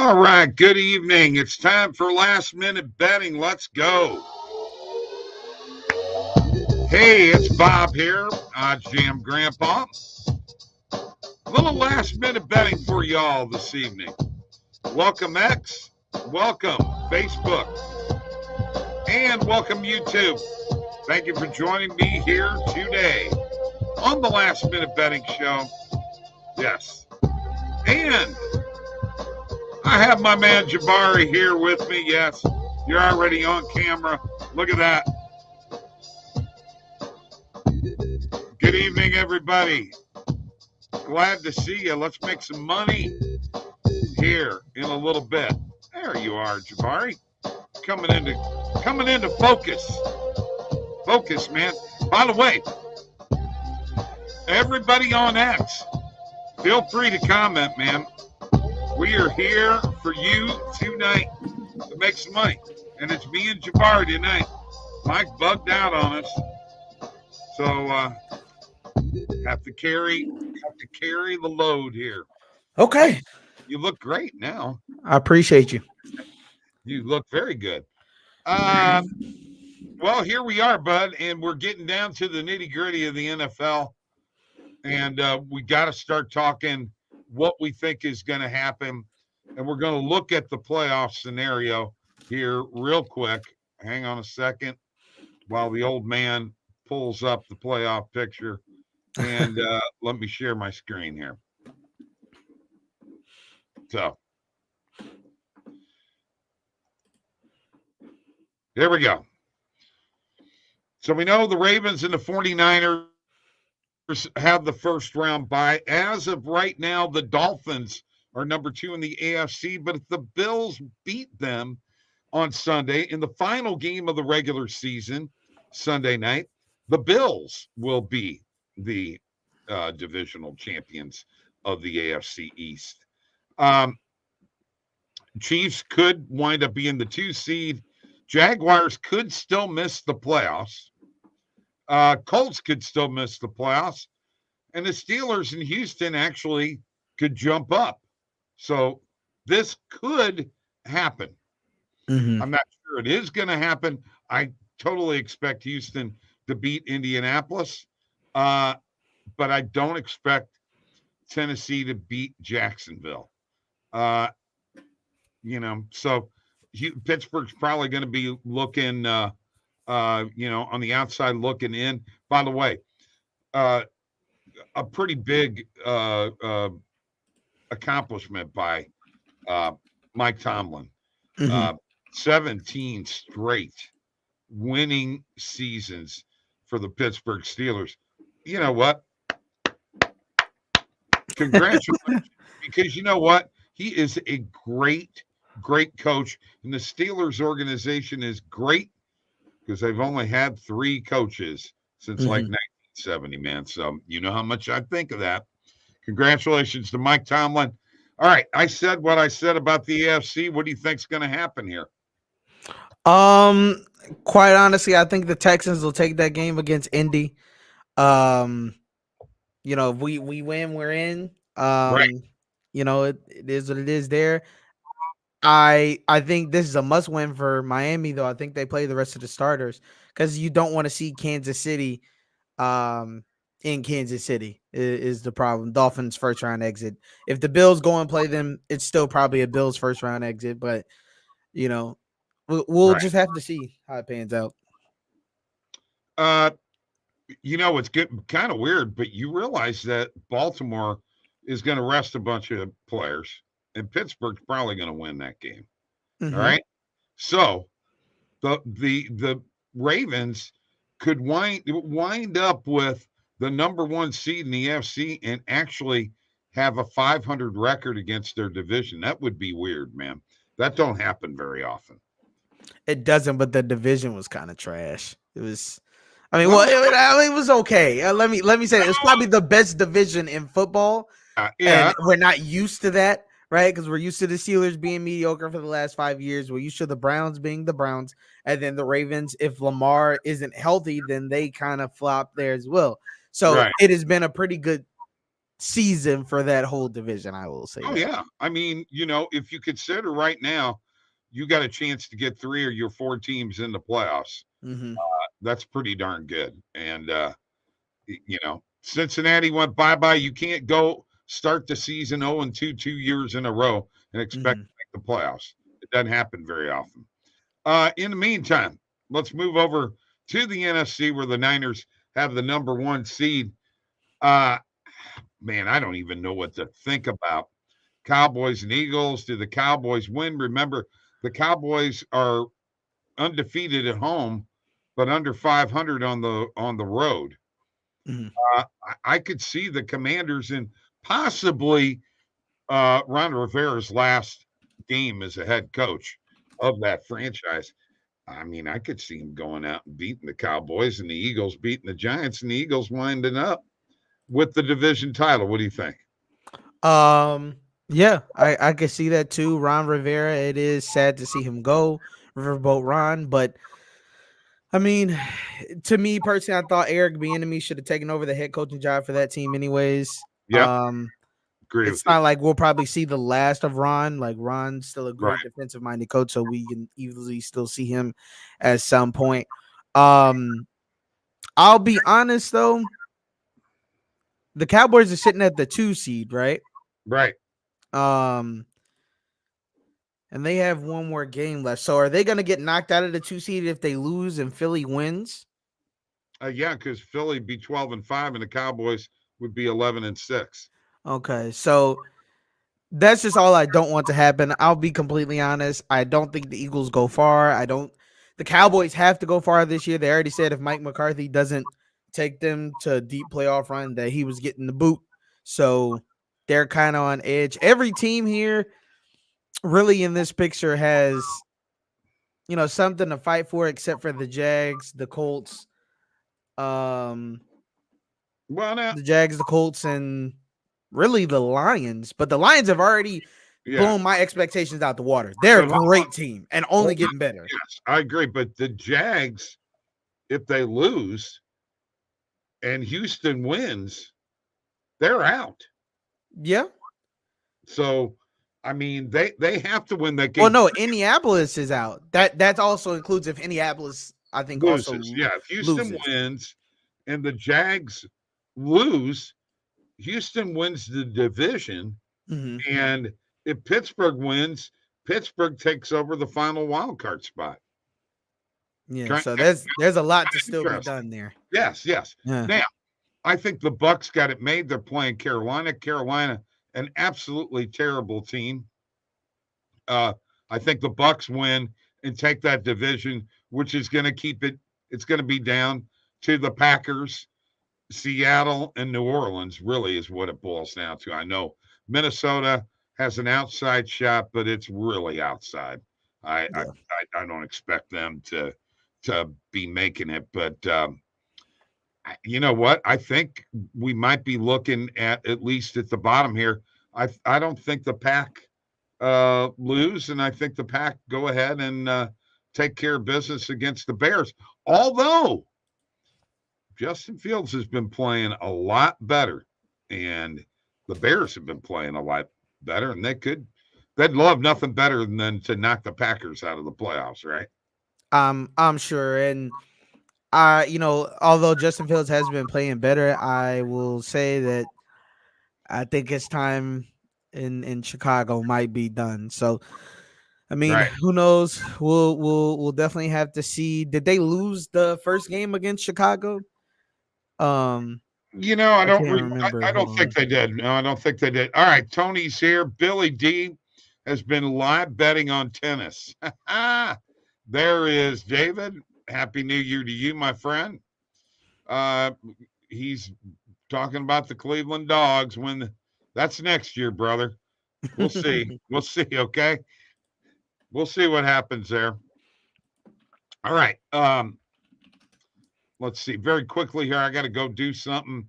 All right, good evening. It's time for last minute betting. Let's go. Hey, it's Bob here, OddsJam Grandpa. A little last minute betting for y'all this evening. Welcome X, welcome Facebook, and welcome YouTube. Thank you for joining me here today on the last minute betting show. Yes. And I have my man Jabari here with me. Yes, you're already on camera. Look at that. Good evening, everybody. Glad to see you. Let's make some money here in a little bit. There you are, Jabari. Coming into focus. Focus, man. By the way, everybody on X, feel free to comment, man. We are here for you tonight to make some money. And it's me and Jabari tonight. Mike bugged out on us. So have to carry the load here. Okay. You look great now. I appreciate you. You look very good. Well, here we are, bud, and we're getting down to the nitty-gritty of the NFL. And we got to start talking what we think is going to happen. And we're going to look at the playoff scenario here real quick. Hang on a second while the old man pulls up the playoff picture. And let me share my screen here. So there we go. So we know the Ravens and the 49ers have the first round bye. As of right now, the Dolphins are number 2 in the AFC, but if the Bills beat them on Sunday in the final game of the regular season, Sunday night, the Bills will be the divisional champions of the AFC East. Chiefs could wind up being the 2 seed. Jaguars could still miss the playoffs. Colts could still miss the playoffs. And the Steelers in Houston actually could jump up. So this could happen. Mm-hmm. I'm not sure it is going to happen. I totally expect Houston to beat Indianapolis. But I don't expect Tennessee to beat Jacksonville. So Pittsburgh's probably going to be looking, on the outside looking in. By the way, a pretty big accomplishment by Mike Tomlin. Mm-hmm. 17 straight winning seasons for the Pittsburgh Steelers. You know what? Congratulations. Because you know what? He is a great coach. And the Steelers organization is great because they've only had 3 coaches since like 1970, man. So you know how much I think of that. Congratulations to Mike Tomlin. All right. I said what I said about the AFC. What do you think's going to happen here? Quite honestly, I think the Texans will take that game against Indy. If we win, we're in. Right. It is what it is there. I think this is a must win for Miami, though. I think they play the rest of the starters because you don't want to see Kansas City in Kansas City is the problem. Dolphins first round exit. If the Bills go and play them, it's still probably a Bills first round exit, but we'll just have to see how it pans out. It's getting kind of weird, but you realize that Baltimore is going to rest a bunch of players, and Pittsburgh's probably going to win that game. Mm-hmm. All right. So the Ravens could wind up with the number 1 seed in the AFC and actually have a 500 record against their division. That would be weird, man. That don't happen very often. It doesn't, but the division was kind of trash. It was. It was okay. Let me say it's probably the best division in football. Yeah, and we're not used to that, right? Because we're used to the Steelers being mediocre for the last 5 years. We're used to the Browns being the Browns, and then the Ravens. If Lamar isn't healthy, then they kind of flop there as well. So It has been a pretty good season for that whole division. I will say Oh that. yeah. I mean, if you consider right now, you got a chance to get 3 or your 4 teams in the playoffs. Hmm. That's pretty darn good. And Cincinnati went bye-bye. You can't go start the season 0-2 2 years in a row and expect to Hmm. make the playoffs. It doesn't happen very often. In the meantime, let's move over to the NFC where the Niners have the number 1 seed. Uh, Man, I don't even know what to think about Cowboys and Eagles. Do the Cowboys win? Remember, the Cowboys are undefeated at home, but under 500 on the road. Hmm. I could see the Commanders in possibly Ron Rivera's last game as a head coach of that franchise. I mean, I could see him going out and beating the Cowboys and the Eagles beating the Giants and the Eagles winding up with the division title. What do you think? Yeah, I could see that too. Ron Rivera. It is sad to see him go, Riverboat Ron, but I mean, to me personally, I thought Eric Bieniemy should have taken over the head coaching job for that team, anyways. Yep, agree It's with you. not like we'll probably see the last of Ron. Like Ron's still a Right. great defensive minded coach, so we can easily still see him at some point. Um, I'll be honest though, the Cowboys are sitting at the 2 seed, right? Right. Um, and they have one more game left. So are they going to get knocked out of the 2 seed if they lose and Philly wins? Yeah, because Philly be 12-5 and the Cowboys would be 11-6. Okay, so that's just all I don't want to happen. I'll be completely honest. I don't think the Eagles go far. I don't. The Cowboys have to go far this year. They already said if Mike McCarthy doesn't take them to a deep playoff run, that he was getting the boot. So they're kind of on edge. Every team here, really, in this picture has something to fight for, except for the Jags, the Colts, um, Well, now, the Colts, and really the Lions. But the Lions have already yeah, blown my expectations out the water. They're a but great team and only hold on. getting better. Yes, I agree. But the Jags, if they lose and Houston wins, they're out. Yeah. So, I mean, they have to win that Well, game. no, Indianapolis is out. That also includes if Indianapolis, I think, Loses. also Yeah, if Houston loses. wins and the Jags lose, Houston wins the division. Hmm. And if Pittsburgh wins, Pittsburgh takes over the final wild card spot. Yeah. Kind So of there's a lot to still be interesting. done there. Yes, yes. Yeah. Now, I think the Bucks got it made. They're playing Carolina. Carolina, an absolutely terrible team. Uh, I think the Bucks win and take that division, which is going to keep it. It's going to be down to the Packers, Seattle, and New Orleans. Really, is what it boils down to. I know Minnesota has an outside shot, but it's really outside. I I, Yeah. I don't expect them to be making it, but you know what? I think we might be looking at least at the bottom here. I don't think the Pack lose, and I think the Pack go ahead and take care of business against the Bears. Although Justin Fields has been playing a lot better, and the Bears have been playing a lot better, and they'd love nothing better than to knock the Packers out of the playoffs, right? I'm sure. And although Justin Fields has been playing better, I will say that I think his time in Chicago might be done. So I mean, Right. who knows? We'll definitely have to see. Did they lose the first game against Chicago? Um, I I don't. can't remember. I Hold don't think on. they did. No, I don't think they did. All right, Tony's here. Billy D has been live betting on tennis. There is David. Happy New Year to you, my friend. Uh, he's talking about the Cleveland Dogs. That's next year, brother. We'll see. We'll see. Okay, we'll see what happens there. All right. Let's see. Very quickly here, I got to go do something.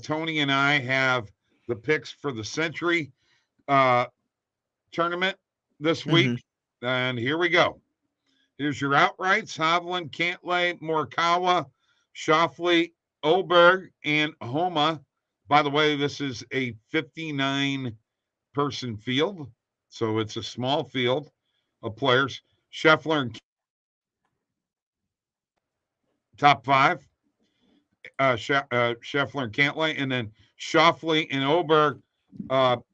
Tony and I have the picks for the Century uh, tournament this Hmm. week, and here we go. Here's your outrights: Hovland, Cantlay, Morikawa, Shoffley, Oberg, and Homa. By the way, this is a 59-person field, so it's a small field of players. Scheffler and top five, Scheffler and Cantlay, and then Schauffele and Oberg, top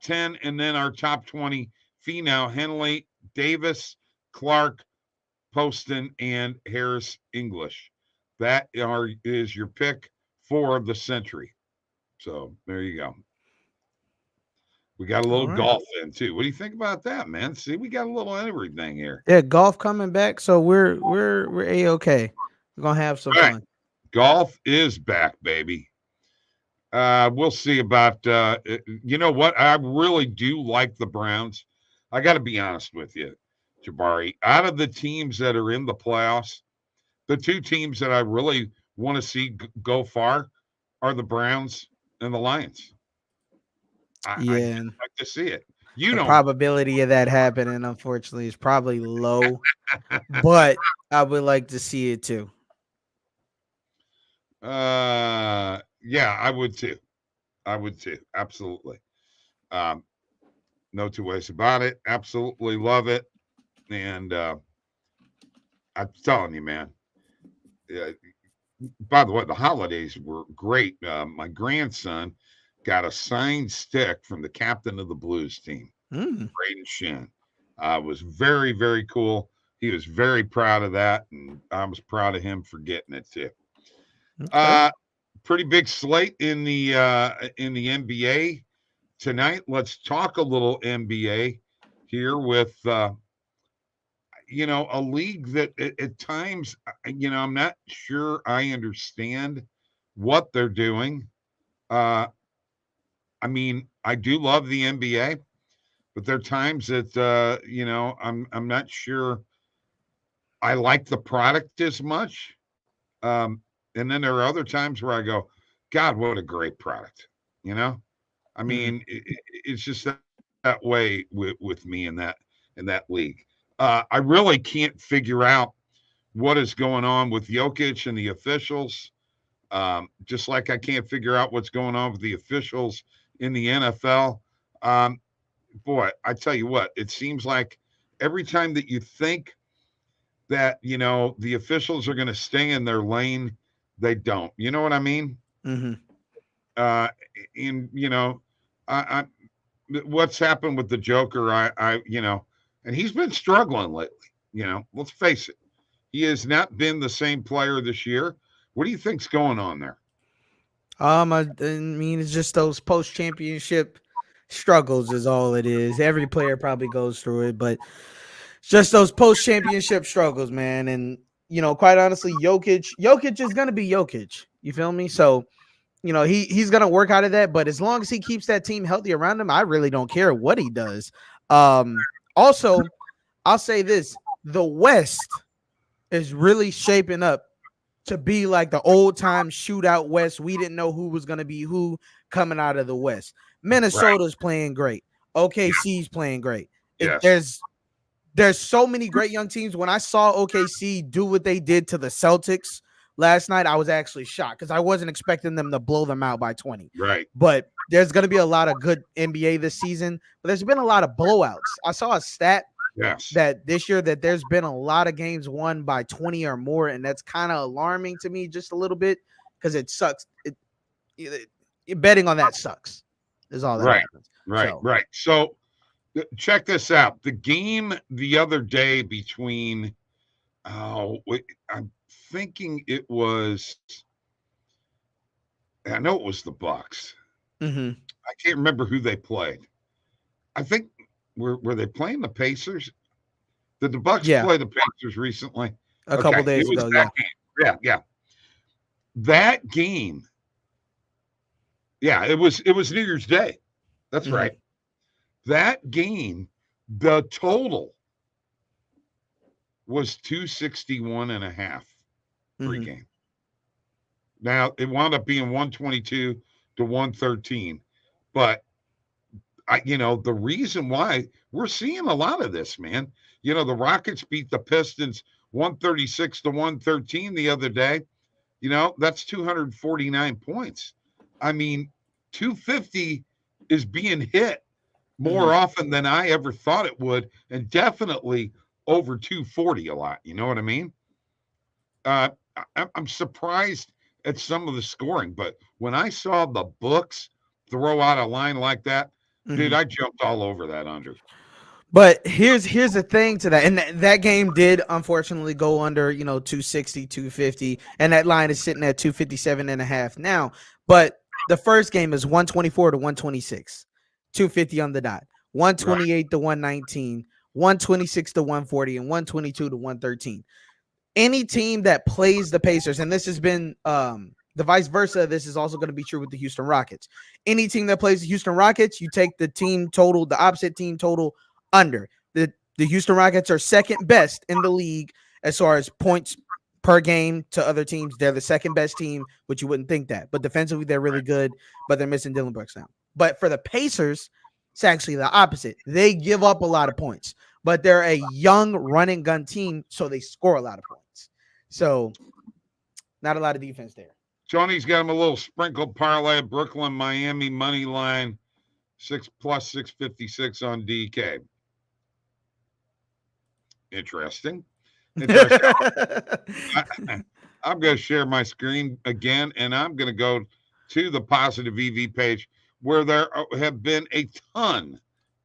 10, and then our top 20 Finau, Henley, Davis, Clark, Poston, and Harris English. That is your pick for the century. So there you go. We got a little golf in too. What do you think about that, man? See, we got a little everything here. Yeah, golf coming back, so we're A-okay. We're gonna have some fun. Golf is back, baby. We'll see about you know what? I really do like the Browns. I got to be honest with you, Jabari. Out of the teams that are in the playoffs, the two teams that I really want to see go far are the Browns and the Lions. I just like to see it. The probability of that happening, unfortunately, is probably low, but I would like to see it too. Yeah, I would too. Absolutely. No two ways about it. Absolutely love it. And I'm telling you, man. By the way, the holidays were great. My grandson got a signed stick from the captain of the Blues team, Braden Shin. Was very, very cool. He was very proud of that, and I was proud of him for getting it too. Okay. Pretty big slate in the NBA tonight. Let's talk a little NBA here with you know, a league that at times, you know, I'm not sure I understand what they're doing. I mean, I do love the NBA, but there are times that you know, I'm not sure I like the product as much. And then there are other times where I go, God, what a great product. You know? I mean, it's just that way with me in that league. I really can't figure out what is going on with Jokic and the officials. Just like I can't figure out what's going on with the officials in the NFL. Boy, I tell you what, it seems like every time that you think that, you know, the officials are going to stay in their lane, they don't. You know what I mean? And, you know, I what's happened with the Joker, I you know, and he's been struggling lately. You know, let's face it. He has not been the same player this year. What do you think's going on there? I mean, it's just those post-championship struggles is all it is. Every player probably goes through it, but it's just those post-championship struggles, man. And, you know, quite honestly, Jokic is going to be Jokic. You feel me? So, you know, he's going to work out of that, but as long as he keeps that team healthy around him, I really don't care what he does. Also, I'll say this, the West is really shaping up to be like the old-time shootout West. We didn't know who was going to be who coming out of the West. Minnesota's playing great. OKC's playing great. There's so many great young teams. When I saw OKC do what they did to the Celtics last night, I was actually shocked because I wasn't expecting them to blow them out by 20. Right. But there's going to be a lot of good NBA this season. But there's been a lot of blowouts. I saw a stat that this year that there's been a lot of games won by 20 or more, and that's kind of alarming to me just a little bit because it sucks. Betting on that sucks is all that happens. Right. So check this out. The game the other day between, I'm thinking it was, I know it was the Bucks. I can't remember who they played. I think were they playing the Pacers? Did the Bucks play the Pacers recently? A couple days ago. Yeah. That game. Yeah, it was New Year's Day. That's right. That game, the total was 261.5 pregame. Now it wound up being 122 to 113, but you know, the reason why we're seeing a lot of this, man. You know, the Rockets beat the Pistons 136 to 113 the other day. You know, that's 249 points. I mean, 250 is being hit Mhm. more often than I ever thought it would, and definitely over 240 a lot. You know what I mean? Uh, I'm surprised at some of the scoring, but when I saw the books throw out a line like that, dude, Mhm. I jumped all over that under. But here's the thing to that. And that game did unfortunately go under, 260, 250, and that line is sitting at 257 and a half now. But the first game is 124 to 126, 250 on the dot, Right. 128 to 119, 126 to 140, and 122 to 113. Any team that plays the Pacers, and this has been the vice versa, this is also going to be true with the Houston Rockets. Any team that plays the Houston Rockets, you take the team total, the opposite team total under. The Houston Rockets are second best in the league as far as points per game to other teams. They're the second best team, which you wouldn't think that. But defensively, they're really good, but they're missing Dylan Brooks now. But for the Pacers, it's actually the opposite. They give up a lot of points, but they're a young run and gun team, so they score a lot of points. So not a lot of defense there. Tony's got him a little sprinkled parlay of Brooklyn, Miami money line, 6+656 on DK. Interesting. Interesting. I'm going to share my screen again, and I'm going to go to the positive EV page where there have been a ton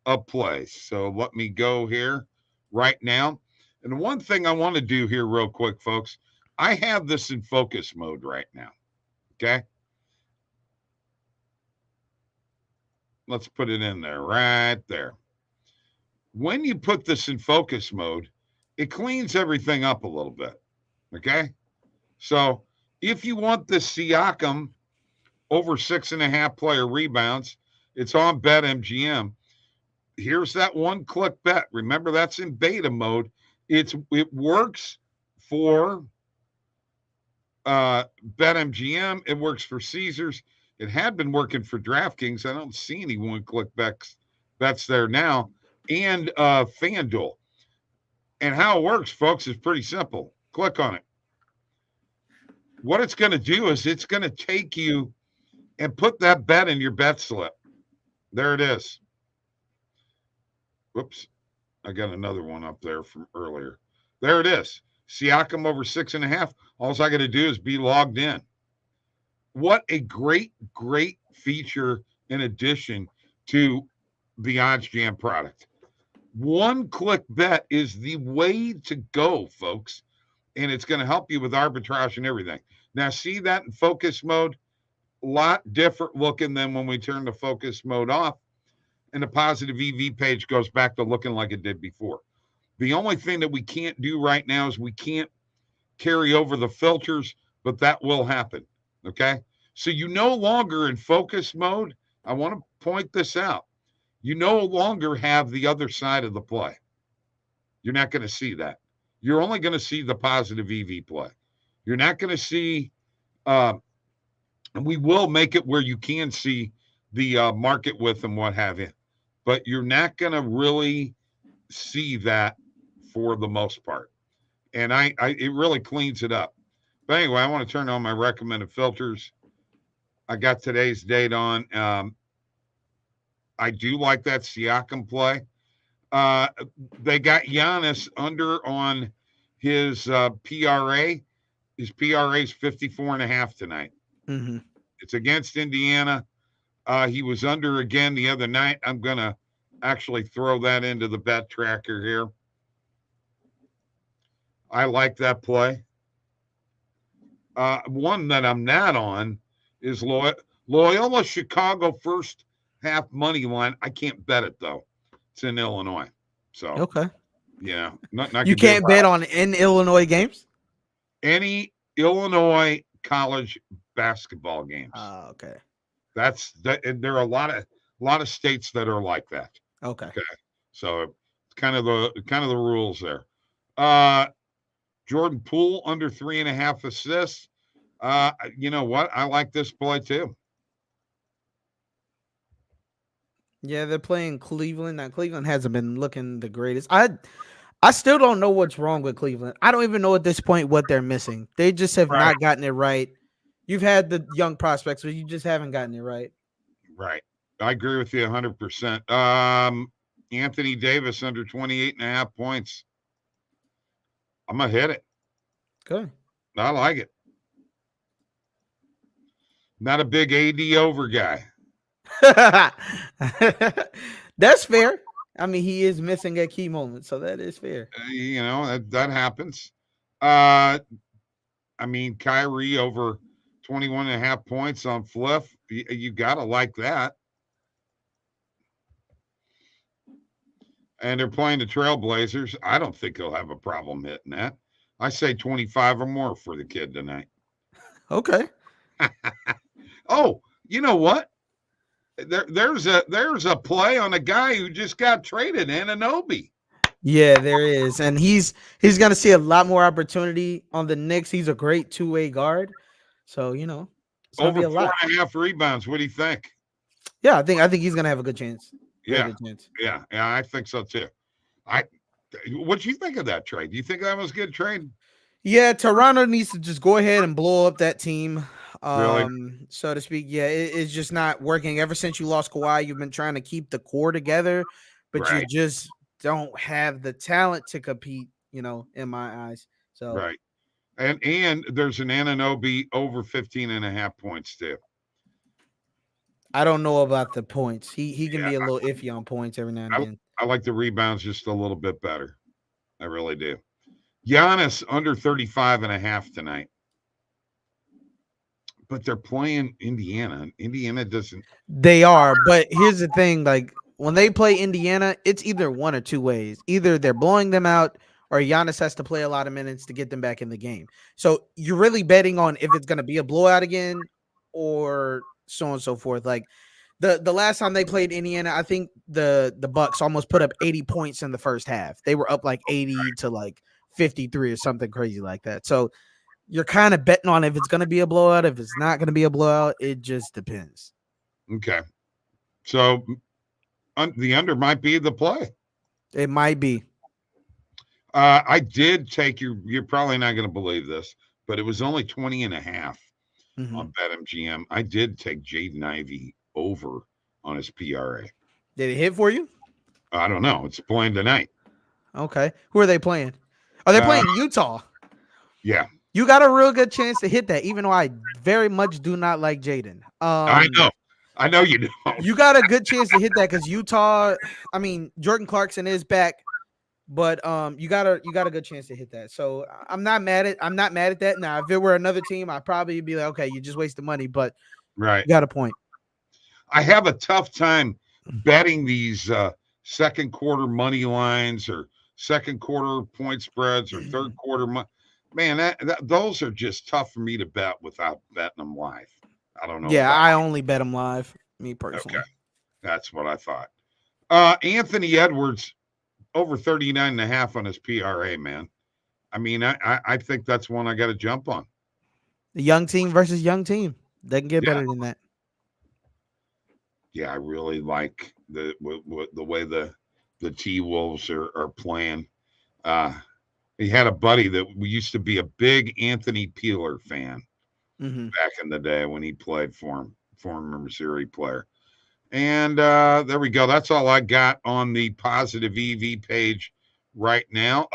of plays. So let me go here right now. And one thing I want to do here, real quick, folks, I have this in focus mode right now. Okay. Let's put it in there, right there. When you put this in focus mode, it cleans everything up a little bit. Okay. So if you want the Siakam over 6.5 player rebounds, it's on BetMGM. Here's that one click bet. Remember, that's in beta mode. It works for BetMGM. It works for Caesars. It had been working for DraftKings. I don't see any one click bets there now. And FanDuel. And how it works, folks, is pretty simple. Click on it. What it's going to do is it's going to take you and put that bet in your bet slip. There it is. Whoops. I got another one up there from earlier. There it is. Siakam over 6.5. All I got to do is be logged in. What a great, great feature in addition to the OddsJam product. One click bet is the way to go, folks. And it's going to help you with arbitrage and everything. Now, see that in focus mode? A lot different looking than when we turn the focus mode off. And the positive EV page goes back to looking like it did before. The only thing that we can't do right now is we can't carry over the filters, but that will happen. Okay. So you no longer in focus mode. I want to point this out. You no longer have the other side of the play. You're not going to see that. You're only going to see the positive EV play. You're not going to see, and we will make it where you can see the market width and what have you, but you're not going to really see that for the most part. And it really cleans it up. But anyway, I want to turn on my recommended filters. I got today's date on. I do like that Siakam play. They got Giannis under on his PRA. His PRA is 54.5 tonight. Mm-hmm. It's against Indiana. He was under again the other night. I'm going to actually throw that into the bet tracker here. I like that play. One that I'm not on is Loyola Chicago first half money line. I can't bet it, though. It's in Illinois. So, Okay. yeah, not You going to do it. can't bet on in Illinois games? Any Illinois college basketball games. Okay. And there are a lot of states that are like that. Okay. So it's kind of the rules there. Jordan Poole under 3.5 assists. You know what? I like this play too. Yeah, they're playing Cleveland. Now Cleveland hasn't been looking the greatest. I still don't know what's wrong with Cleveland. I don't even know at this point what they're missing. They just have not gotten it right. You've had the young prospects, but you just haven't gotten it right. Right. I agree with you 100%. Anthony Davis under 28.5 points. I'm going to hit it. Good. I like it. Not a big AD over guy. That's fair. I mean, he is missing a key moment, so that is fair. That happens. Uh, I mean, Kyrie over 21.5 points on Fliff. You got to like that. And they're playing the Trailblazers. I don't think he'll have a problem hitting that. I say 25 or more for the kid tonight. Okay. Oh, you know what? There's a play on a guy who just got traded, Anunoby. Yeah, there is, and he's gonna see a lot more opportunity on the Knicks. He's a great two-way guard, so it's gonna be Over a lot. 4.5 rebounds. What do you think? Yeah, I think he's gonna have a good chance. Very Yeah, good chance. yeah, I think so too. What do you think of that trade? Do you think that was a good trade? Yeah, Toronto needs to just go ahead and blow up that team, Really? so to speak. Yeah, it's just not working. Ever since you lost Kawhi, you've been trying to keep the core together, but you Right, just don't have the talent to compete. In my eyes. So right. And there's an Anunoby over 15.5 points too. I don't know about the points. He can Yeah, be a little iffy on points every now and I, again. I like the rebounds just a little bit better. I really do. Giannis under 35.5 tonight. But they're playing Indiana. Indiana doesn't. They are, but here's the thing: like when they play Indiana, it's either one or two ways. Either they're blowing them out, or Giannis has to play a lot of minutes to get them back in the game. So you're really betting on if it's going to be a blowout again, or so on and so forth. Like the last time they played Indiana, I think the Bucks almost put up 80 points in the first half. They were up like 80 to like 53 or something crazy like that. So you're kind of betting on if it's going to be a blowout. If it's not going to be a blowout, it just depends. Okay. So the under might be the play. It might be. I did take you're probably not going to believe this, but it was only 20.5 Mm-hmm. on BetMGM. I did take Jaden Ivey over on his PRA. Did it hit for you? I don't know. It's playing tonight. Okay. Who are they playing? Are they playing Utah? Yeah. You got a real good chance to hit that, even though I very much do not like Jaden. I know. I know you don't. You got a good chance to hit that because Utah, I mean, Jordan Clarkson is back, but you got a good chance to hit that. So I'm not mad at that. Now, if it were another team, I'd probably be like, okay, you just wasted money, but Right. you got a point. I have a tough time betting these second quarter money lines or second quarter point spreads or third quarter man, those are just tough for me to bet without betting them live. I don't know Yeah, about I only bet them live, me personally. Okay. That's what I thought. Anthony Edwards over 39.5 on his PRA, man. I mean, I think that's one I got to jump on. The young team versus young team. They can get Yeah. better than that. Yeah, I really like the way the T-Wolves are playing. He had a buddy that used to be a big Anthony Peeler fan back in the day when he played for him, former Missouri player. And there we go. That's all I got on the positive EV page right now.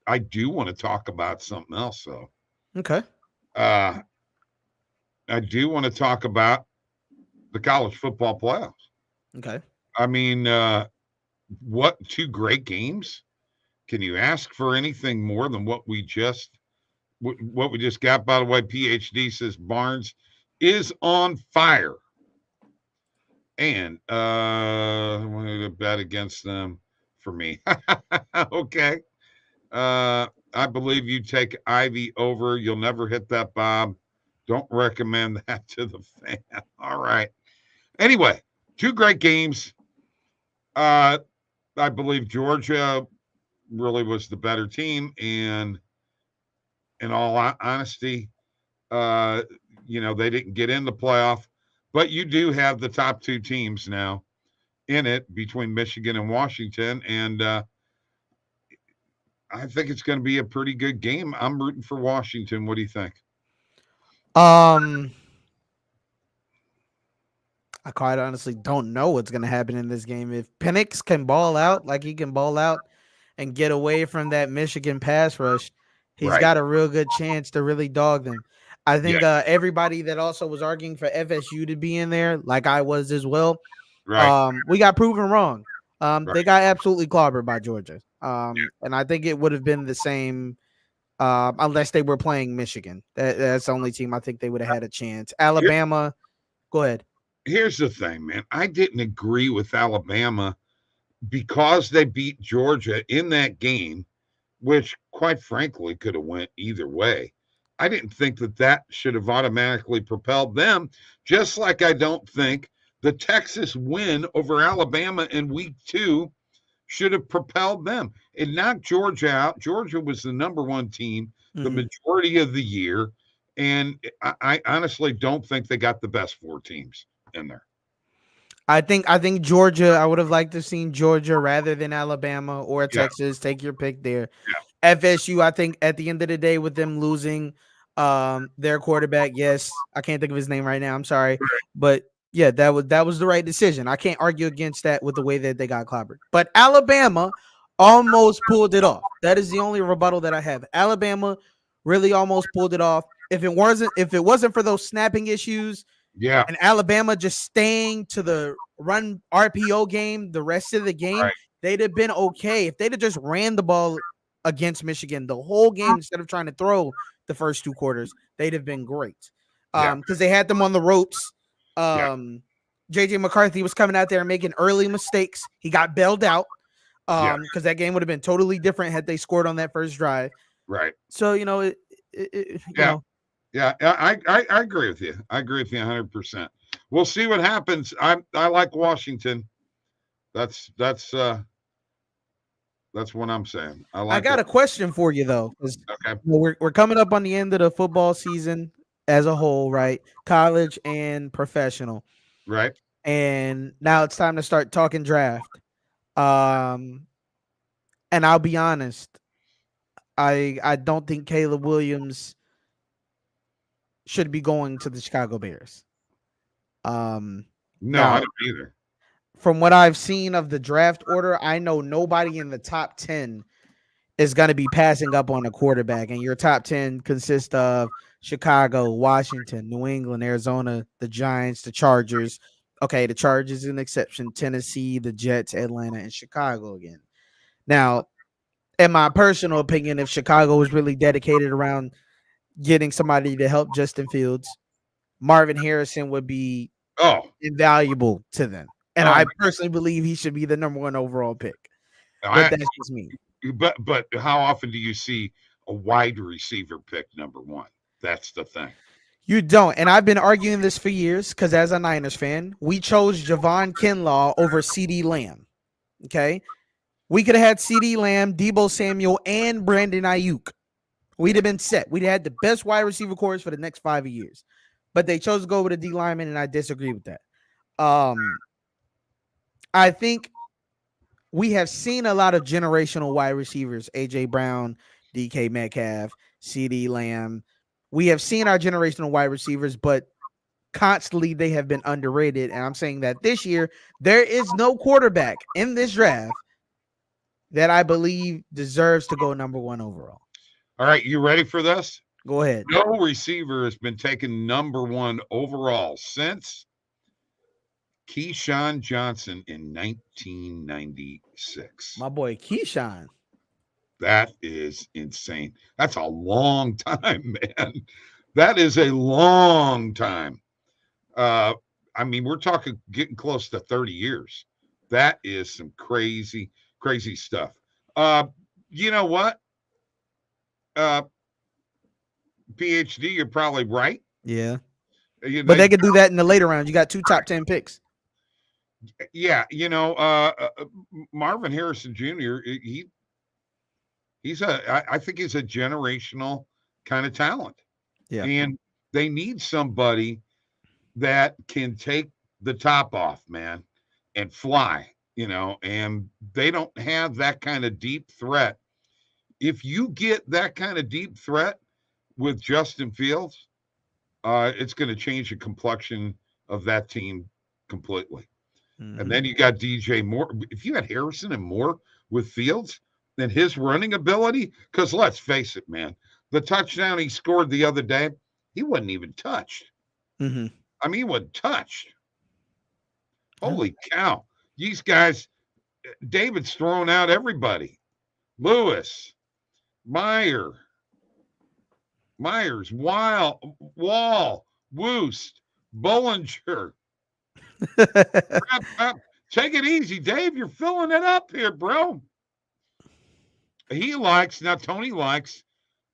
I do want to talk about something else, though. Okay. I do want to talk about the college football playoffs. Okay. I mean, what two great games? Can you ask for anything more than what we just got? By the way, PhD says Barnes is on fire. And I wanted to bet against them for me. Okay. I believe you take Ivy over. You'll never hit that, Bob. Don't recommend that to the fan. All right. Anyway, two great games. I believe Georgia really was the better team, and in all honesty, they didn't get in the playoff, but you do have the top two teams now in it between Michigan and Washington, and I think it's going to be a pretty good game. I'm rooting for Washington. What do you think? Um, I quite honestly don't know what's gonna happen in this game. If Penix can ball out like he can ball out and get away from that Michigan pass rush, he's Right. got a real good chance to really dog them. I Yeah. think everybody that also was arguing for FSU to be in there, like I was as well, Right. we got proven wrong. Right. They got absolutely clobbered by Georgia. And I think it would have been the same unless they were playing Michigan. That's the only team I think they would have had a chance. Here, Alabama, go ahead. here's the thing, man. I didn't agree with Alabama because they beat Georgia in that game, which quite frankly could have went either way. I didn't think that should have automatically propelled them, just like I don't think the Texas win over Alabama in week 2 should have propelled them. It knocked Georgia out. Georgia was the number 1 team the Mhm. majority of the year, and I honestly don't think they got the best 4 teams in there. I think Georgia. I would have liked to have seen Georgia rather than Alabama or Yeah, Texas. Take your pick there. yeah. FSU. I think at the end of the day, with them losing their quarterback, yes, I can't think of his name right now. I'm sorry, but yeah, that was the right decision. I can't argue against that with the way that they got clobbered. But Alabama almost pulled it off. That is the only rebuttal that I have. Alabama really almost pulled it off. If it wasn't for those snapping issues Yeah, and Alabama just staying to the run RPO game the rest of the game, right. they'd have been okay. If they'd have just ran the ball against Michigan the whole game instead of trying to throw the first 2 quarters, they'd have been great. Yeah, Because they had them on the ropes. yeah, JJ McCarthy was coming out there and making early mistakes. He got bailed out. yeah, Because that game would have been totally different had they scored on that first drive. right. So, it Yeah, yeah, I agree with you. I agree with you 100%. We'll see what happens. I like Washington. That's what I'm saying. I I like got what. a question for you though, 'cause, Okay, we're coming up on the end of the football season as a whole, right? College and professional, right. and now it's time to start talking draft. Um, and I'll be honest, I don't think Caleb Williams should be going to the Chicago Bears. Um, No, I Now don't either. from what I've seen of the draft order, I know nobody in the top 10 is going to be passing up on a quarterback, and your top 10 consists of Chicago, Washington, New England, Arizona, the Giants, the Chargers. Okay, the Chargers is an exception. Tennessee, the Jets, Atlanta, and Chicago again. Now, in my personal opinion, if Chicago was really dedicated around getting somebody to help Justin Fields, Marvin Harrison would be Oh, invaluable to them. And oh, I personally believe he should be the number 1 overall pick. But I that's just me. but how often do you see a wide receiver pick number 1? That's the thing. You don't. And I've been arguing this for years because as a Niners fan, we chose Javon Kinlaw over CD Lamb. Okay. We could have had CD Lamb, Debo Samuel, and Brandon Ayuk. We'd have been set. We'd have had the best wide receiver corps for the next 5 years. But they chose to go with a D lineman, and I disagree with that. I think we have seen a lot of generational wide receivers, AJ Brown, DK Metcalf, CD Lamb. We have seen our generational wide receivers, but constantly they have been underrated. And I'm saying that this year, there is no quarterback in this draft that I believe deserves to go number 1 overall. All right, you ready for this? Go ahead. No receiver has been taken number 1 overall since Keyshawn Johnson in 1996. My boy Keyshawn. That is insane. That's a long time, man. That is a long time. Uh, I mean, we're talking getting close to 30 years. That is some crazy, crazy stuff. Uh, you know what? Uh, PhD, you're probably right. Yeah. But They, they could do that in the later rounds. You got 2 top 10 picks. yeah, Marvin Harrison Jr. I think he's a generational kind of talent, Yeah. and they need somebody that can take the top off, man, and fly. And they don't have that kind of deep threat. If you get that kind of deep threat with Justin Fields, it's going to change the complexion of that team completely. And Mm-hmm. then you got DJ Moore. If you had Harrison and Moore with Fields and his running ability, because let's face it, man, the touchdown he scored the other day, he wasn't even touched. Mm-hmm. I mean, he wasn't touched. Yeah. Holy cow. These guys, David's throwing out everybody. Lewis, Myers, Wall, Woost, Bollinger. Take it easy, Dave. You're filling it up here, bro. Tony likes,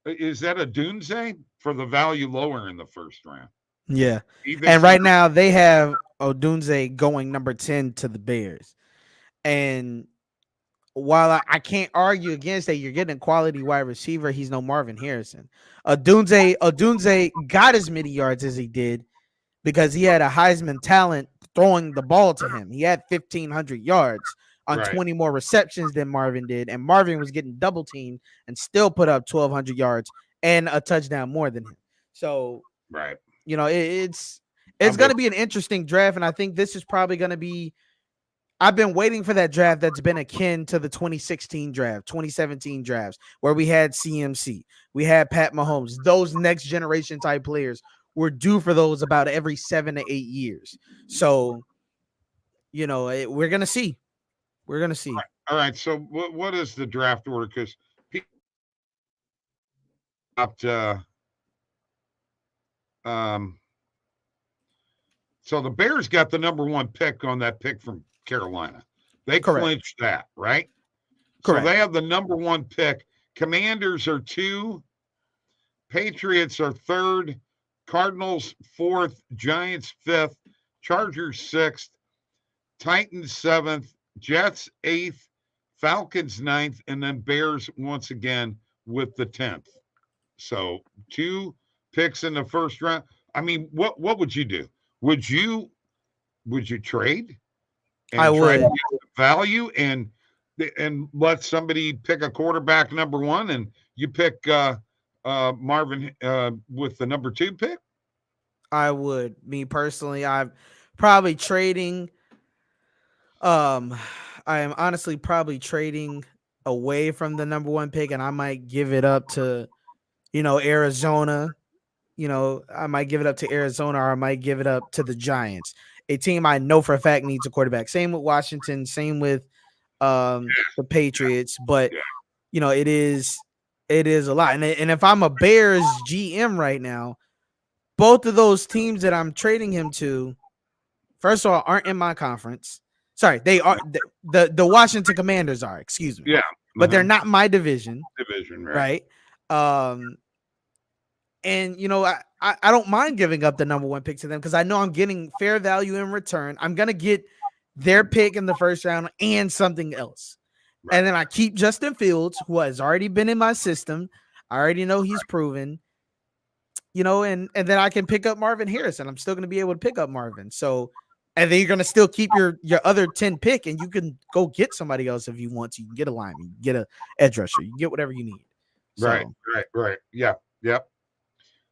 is that a Dunze for the value lower in the first round? Yeah. He thinks And he's right now they have Odunze going number 10 to the Bears. And while I can't argue against that, you're getting a quality wide receiver. He's no Marvin Harrison. Odunze got as many yards as he did because he had a Heisman talent throwing the ball to him. He had 1,500 yards on right. 20 more receptions than Marvin did. And Marvin was getting double teamed and still put up 1,200 yards and a touchdown more than him. So, Right. it's I'm going to with be an interesting draft. And I think this is probably going to be, I've been waiting for that draft that's been akin to the 2016 draft, 2017 drafts, where we had CMC, we had Pat Mahomes. Those next generation type players were due for those about every 7 to 8 years. So, we're gonna see. We're gonna see. All right. So what is the draft order? Because um, so the Bears got the number one pick on that pick from Carolina. They Correct. clinched that, right? Correct. So they have the number one pick. Commanders are 2. Patriots are 3rd. Cardinals 4th. Giants 5th. Chargers 6th. Titans 7th. Jets 8th. Falcons 9th. And then Bears once again with the 10th. So 2 picks in the first round. I mean, what would you do? Would you trade and I try to would. get value and let somebody pick a quarterback number 1 and you pick Marvin with the number 2 pick? I would. Me personally, I'm probably trading. I am honestly probably trading away from the number 1 pick, and I might give it up to, Arizona. I might give it up to Arizona, or I might give it up to the Giants, a team I know for a fact needs a quarterback. Same with Washington, same with the Patriots, but it is a lot. And if I'm a Bears GM right now, both of those teams that I'm trading him to, first of all, aren't in my conference. Sorry, they are the Washington Commanders are, excuse me. Yeah. But they're not my division. Right. And I don't mind giving up the number 1 pick to them because I know I'm getting fair value in return. I'm gonna get their pick in the first round and something else. Right. And then I keep Justin Fields, who has already been in my system. I already know he's proven. And then I can pick up Marvin Harrison. I'm still gonna be able to pick up Marvin. So, and then you're gonna still keep your other 10 pick, and you can go get somebody else if you want to. You can get a lineman, you can get a edge rusher, you can get whatever you need. Right. Yeah. Yep.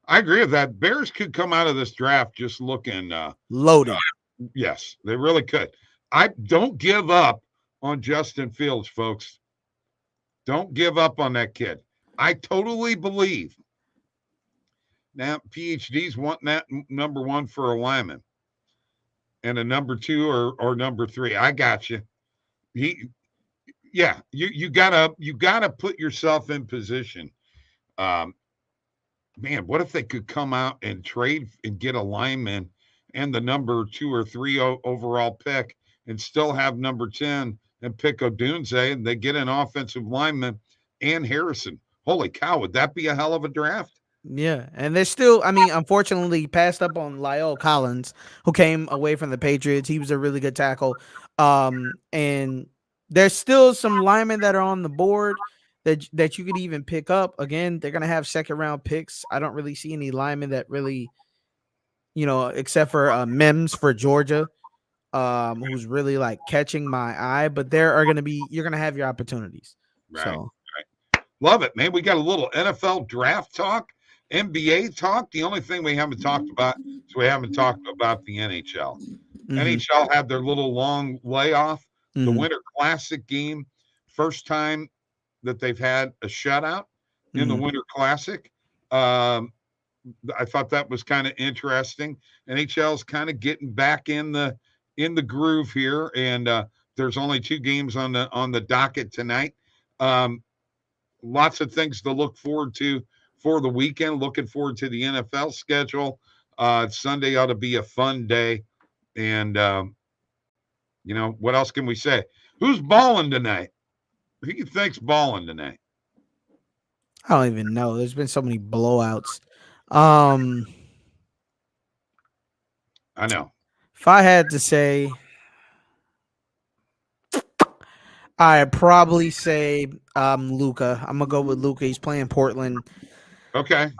I agree with that. Bears could come out of this draft just looking loaded. Yes, they really could. I don't give up on Justin Fields, folks. Don't give up on that kid. I totally believe. Now, PhDs want that number 1 for a lineman and a number 2 or number 3. I got you. You gotta put yourself in position. Man, what if they could come out and trade and get a lineman and the number 2 or 3 overall pick and still have number 10 and pick Odunze and they get an offensive lineman and Harrison? Holy cow, would that be a hell of a draft? Yeah, and there's still, unfortunately, passed up on La'el Collins, who came away from the Patriots. He was a really good tackle. And there's still some linemen that are on the board that you could even pick up. Again, they're gonna have second round picks. I don't really see any linemen that really, except for Mims for Georgia, who's really like catching my eye. But you're gonna have your opportunities. Right. So Love it, man. We got a little NFL draft talk. NBA talk. The only thing we haven't talked about is we haven't talked about the NHL. Mm-hmm. NHL had their little long layoff. The Mm-hmm. Winter Classic game, first time that they've had a shutout in the Mm-hmm. Winter Classic. I thought that was kind of interesting. NHL's kind of getting back in the groove here, and there's only 2 games on the docket tonight. Lots of things to look forward to for the weekend. Looking forward to the NFL schedule. Sunday ought to be a fun day, and what else can we say? Who's balling tonight? Who you think's balling tonight? I don't even know. There's been so many blowouts. I know. If I had to say, I'd probably say Luka. I'm gonna go with Luka. He's playing Portland. Okay.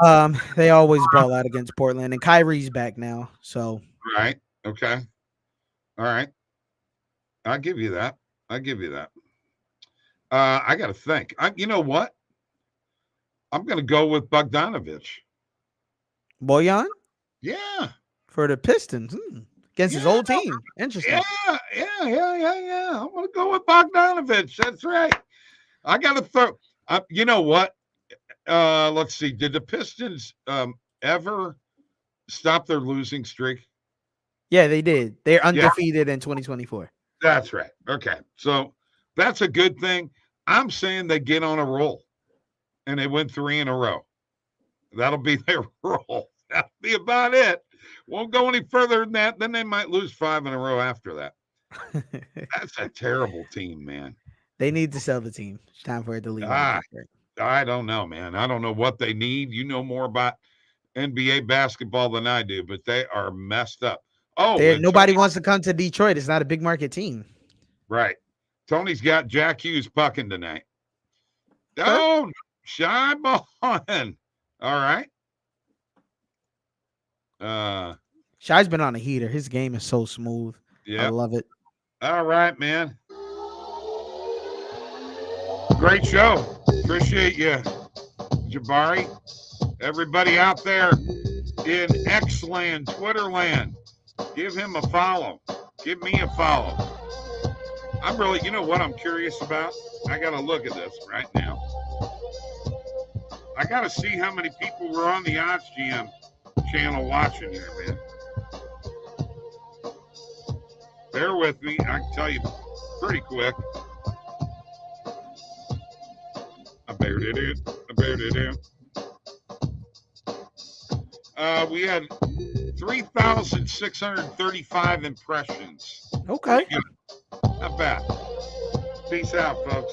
They always ball out against Portland, and Kyrie's back now. So Right. Okay. All right. I'll give you that. I got to think. You know what? I'm going to go with Bogdanovich. Bojan? Yeah. For the Pistons. Against his old team. Interesting. Yeah. I'm going to go with Bogdanovich. That's right. I got to throw. You know what? Let's see. Did the Pistons ever stop their losing streak? Yeah, they did. They're undefeated in 2024. That's right. Okay. So that's a good thing. I'm saying they get on a roll and they win 3 in a row. That'll be their roll. That'll be about it. Won't go any further than that. Then they might lose 5 in a row after that. That's a terrible team, man. They need to sell the team. It's time for it to leave. I don't know, man. I don't know what they need. You know more about NBA basketball than I do, but they are messed up. Oh, nobody wants to come to Detroit. It's not a big market team. Right. Tony's got Jack Hughes pucking tonight. Oh, shy ball. All right. Shy's been on a heater. His game is so smooth. Yeah. I love it. All right, man. Great show. Appreciate you, Jabari. Everybody out there in X-Land, Twitterland, give him a follow. Give me a follow. I'm really, you know what I'm curious about? I got to look at this right now. I got to see how many people were on the OddsJam channel watching here, man. Bear with me. I can tell you pretty quick. I bared it in. We had 3,635 impressions. Okay. Not bad. Peace out, folks.